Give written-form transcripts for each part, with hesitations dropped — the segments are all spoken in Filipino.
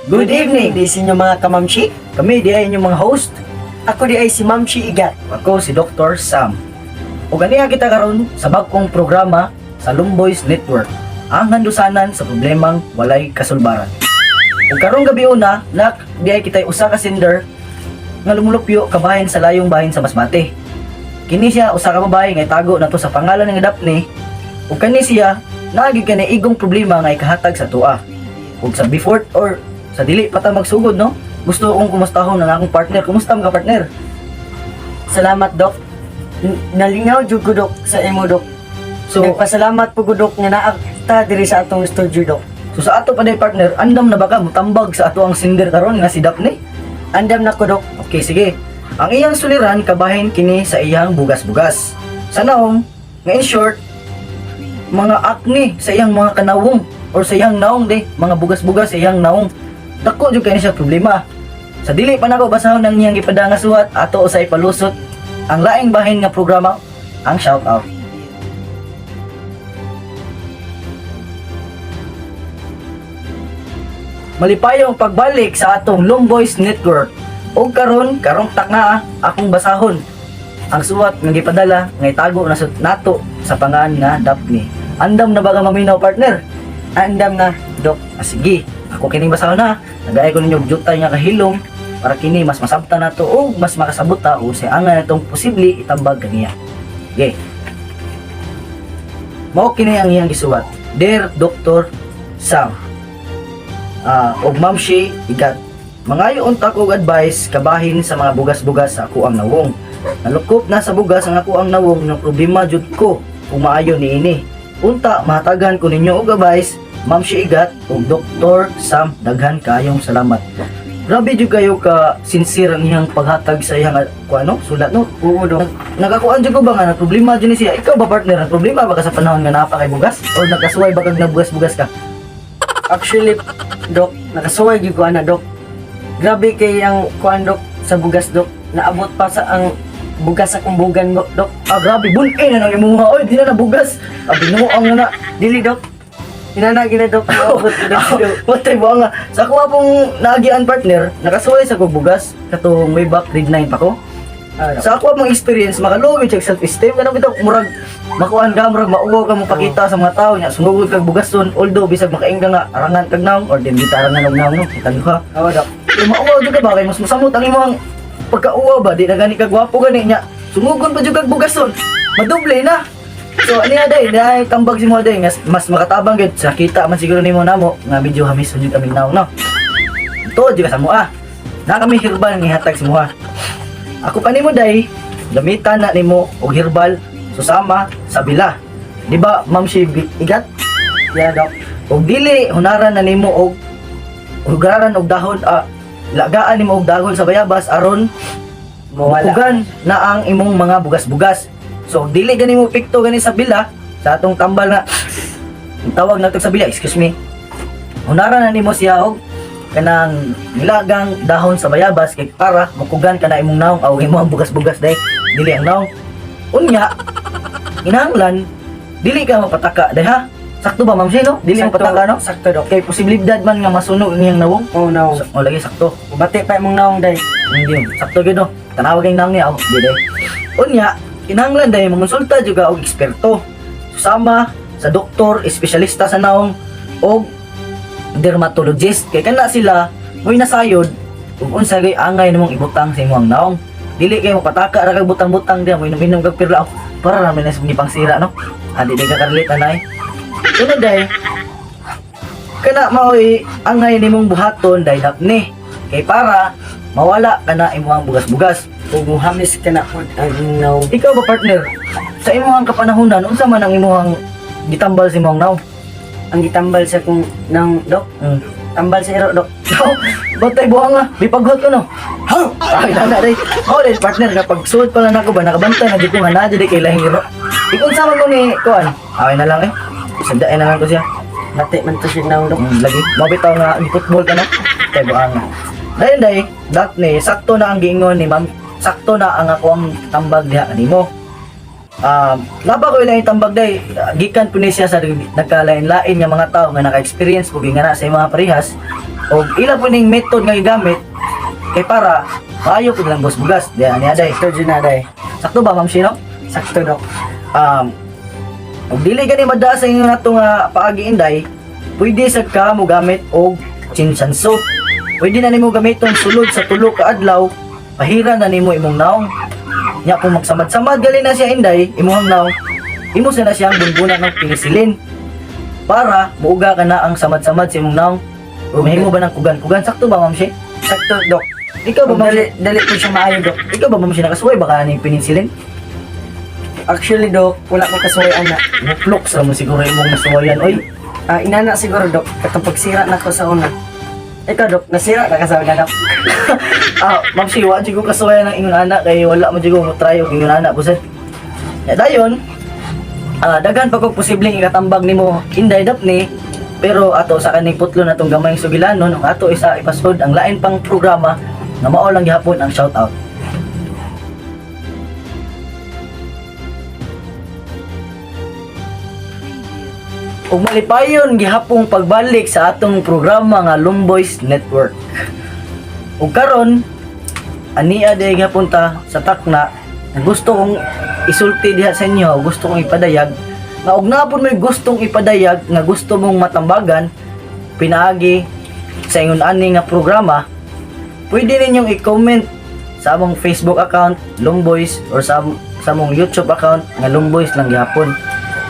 Good evening, di sa inyo mga kamamshi. Kami di ay inyong mga host. Ako di ay si Mamshi Igat. Ako si Dr. Sam. O ganiya kita karon sa bagkong programa sa Lumboys Network. Ang handusanan sa problemang walay kasulbaran. O karong gabi una, di ay kita'y usa ka sender nga lumulupyo kabahin sa layong bahin sa Masbate. Kini siya usa ka babae nga itago nato sa pangalan nga Daphne. O kani siya naagi kanay igong problema nga ikahatag sa tuwa. O sa before or sa dili pa ta magsugod, no? Gusto kong kumustahon ng akong partner. Kumusta mga partner? Salamat, Dok. Nalingaw jud ko, Dok, sa imo, Dok. So, Nagpasalamat po ko, Dok, nga naagta diri sa atong studio, Dok. so sa ato pa day partner, andam na baka mutambag sa ato ang sinder karon nga si Daphne? Andam na ko, Dok. Okay, sige. Ang iyang suliran kabahin kini sa iyang bugas-bugas. Sa naong, nga in short, mga acne sa iyang mga kanawong or sa iyang naong day, mga bugas-bugas sa iyang naong. Dako jud kay siya problema. Sa dili pa nako basahon ng iyang gipada nga suwat ato usay palusot ang laing bahin nga programa, ang shout out. Malipayong pagbalik sa atong Lumboys Network. Og karong tak na akong basahon ang suwat nga gipadala nga itago na nato sa pangan nga Daphne. Andam na ba ka maminaw partner? Andam na, Dok. Sige, ako kining basahon na. Nagay ko ninyo jutay nga kahilom para kini mas masabta nato o mas makasabot ta o sa angan natong posible itambag kaniya. Okay. Mao kini ang iyang gisuwat. Dear Dr. Sam, og Mamshi Igat, mangayo unta ko og advice kabahin sa mga bugas-bugas sa ako ang nawong. Nalukop na sa bugas ang ako ang nawong ng problema jud ko kung maayo niini. Unta mahatagan ko ninyo og advice, Mamshi Igat ug Dr. Sam, daghan kayong salamat. Grabe jud kayo ka sincere ang iyang paghatag sa iyang ano, sulat no. Oo, Dok. Nagakuan jud ko ba nga na problema jud ni siya? Ikaw ba partner, ang problema ba ka sa panahon nga napa kay bugas or nagkasuway ba kag nagbugas-bugas ka? Actually, Dok, nakasuway gyud ko ana, Dok. Grabe kay ang kuan, Dok, sa bugas, Dok. Naabot pa sa ang bugas sa kumbugan, Dok. Grabe bun-in na nang imuha. Oy, di na nabugas. Binuo ang na. Dili, Dok. Hinanagi na, Dok. Naabot ko, Dok. Watay mo nga. Sa ako pong naagian partner, nakasuway sa kong bugas katong way back grade 9 pa ko. Sa ako mong experience, makaluwi check self-esteem ganun bitaw murag makuan ka murag mauwaw ka mo pakita sa mga tao nya sumugod kag bugason although bisag makaingga nga arangan kag naong or din gitarangan og naong no kitan ka. Oo, Dok. Mauwaw jud ka ba kay mas masamot ang imong pagkauwaw ba di na gani ka gwapo gani nya sumugon pa jud kag bugason. Madoble na. So ani aday dai tambag si mo aday nga mas makatabang gid sa kita man siguro nimo namo nga medyo hamis jud kami naong no. Tuod jud ka sa mua. Na kami herbal nga hatag sa mua. Ako pa nimo day, gamitan na nimo og herbal susama sa bila. Di ba, Ma'am Igat? Yeah, Dok. Og dili hunaran na nimo og hugaran og dahon lagaan nimo og dahon sa bayabas aron Mawala. ugan na ang imong mga bugas-bugas. So dili gani mo pikto gani sa bila sa atong tambal na tawag nato sa bila, excuse me. Hunaran na nimo siya og kanang nilagang dahon sa bayabas kay para makugan ka na imong naong aw imong bugas-bugas day dili ang naong unya inanglan dili ka mapataka day ha sakto ba ma'am no dili mo Sakto. pataka no Sakto, Dok. kay posibilidad man nga masunog ang iyang nawong Oh, no. o lagi sakto Bati pa imong naong, day. hindi yun sakto gyud no tanawag ang naong niya oh di day unya inanglan day mangonsulta jud ka og eksperto susama sa doktor espesyalista sa naong og dermatologist kay kana sila mo'y nasayod kung unsa gay angay nimong ibutang sa imong naong dili kay mo pataka ra kag butang-butang diha mo inom kag pirla para ra man ni pangsira no adi day ka karlit anay sunod day kana maoy angay nimong buhaton day Daphne kay para mawala kana imong bugas-bugas. Ug muhamis ka na po ang naong. Ikaw ba partner sa imong kapanahunan unsa man ang imong gitambal sa imong naong? Ang gitambal sa kung naong, Dok. Tambal sa iro, Dok. Batay buha nga, bipaghot ko no. Ay, nana day. Oh, day partner nga pag suot pa lang ako ba nakabantay na di ko nga na di kay lahing iro. Ikon sama mo ni kuan. Okay na lang eh. Sandain na lang ko siya. Bati man to siya naong, Dok. Lagi mabitaw nga ang football ka na. Kay buha nga. Dahil day, Daphne, sakto na ang giingon ni ma'am. Sakto na ang ako ang tambag diha kanimo. Laba ko ilang itambag day, gikan po ni siya sa nagkalain-lain nga mga tao nga naka-experience ko nga na sa mga parehas O ila po ning method nga gigamit kay para maayo pud lang boss bugas. Diyan ni aday. Sakto dyan na day. Sakto ba ma'am Shino? Sakto dok. Ug dili gani madaas sa inyo nato nga paagi inday, pwede sad ka mo gamit og chinsanso. Pwede na nimo gamiton sulod sa tulo ka adlaw, pahira na nimo imong naong. Nya kung magsamad-samad gali na siya inday, imong naong, imo na siyang bunbunan ng penicillin para muuga ka na ang samad-samad sa imong naong. O mahimo ba ng kugan-kugan? Sakto ba ma'am Shi? Sakto dok. Ikaw ba ma'am Shi? Dali po siya maayo dok. Ikaw ba ma'am Shi nakasuway baka ning penicillin? Actually dok, wala ko kasuway ana. Muklok sa mo siguro imong nasuwayan. Oy, Inana siguro dok, katong pagsira na ko sa una. Ikaw dok, nasira na ka sa una dok. ma'am Shi, wa jud ko kasuwayan ng ingon anak kay wala mo jud ko try og ingon anak buset. Ya dayon, daghan pa kog posibleng ikatambag nimo inday dapni, pero ato sa kaning putlo na tong gamayng sugilanon, ang ato isa ipasod ang lain pang programa nga mao lang gihapon ang shout out. Ug malipayon gihapong pagbalik sa atong programa nga Lumboys Network. Ug karon ania day gihapon ta sa takna na gusto kong isulti diha sa inyo, gusto kong ipadayag nga ug napon may gustong ipadayag nga gusto mong matambagan pinaagi sa ingon ani nga programa, pwede ninyong i-comment sa among Facebook account Lumboys or sa among YouTube account nga Lumboys lang gihapon.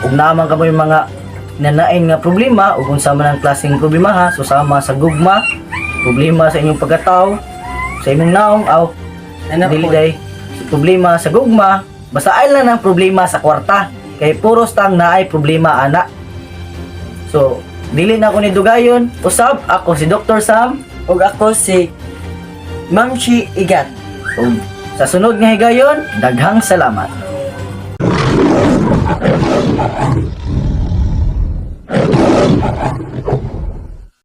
Ug naman kamo yung mga nanain nga problema o kung sama ng klaseng problema ha, so sama sa gugma, problema sa inyong pagkatao, sa inyong naong, dili day, problema sa gugma, basta ay lang ng problema sa kwarta, kay puros tang naay problema ana. So, dili na ako ni Dugayon, usab, ako si Dr. Sam, Ug ako si Ma'am Shi Igat. ug sa sunod nga higayon, daghang salamat.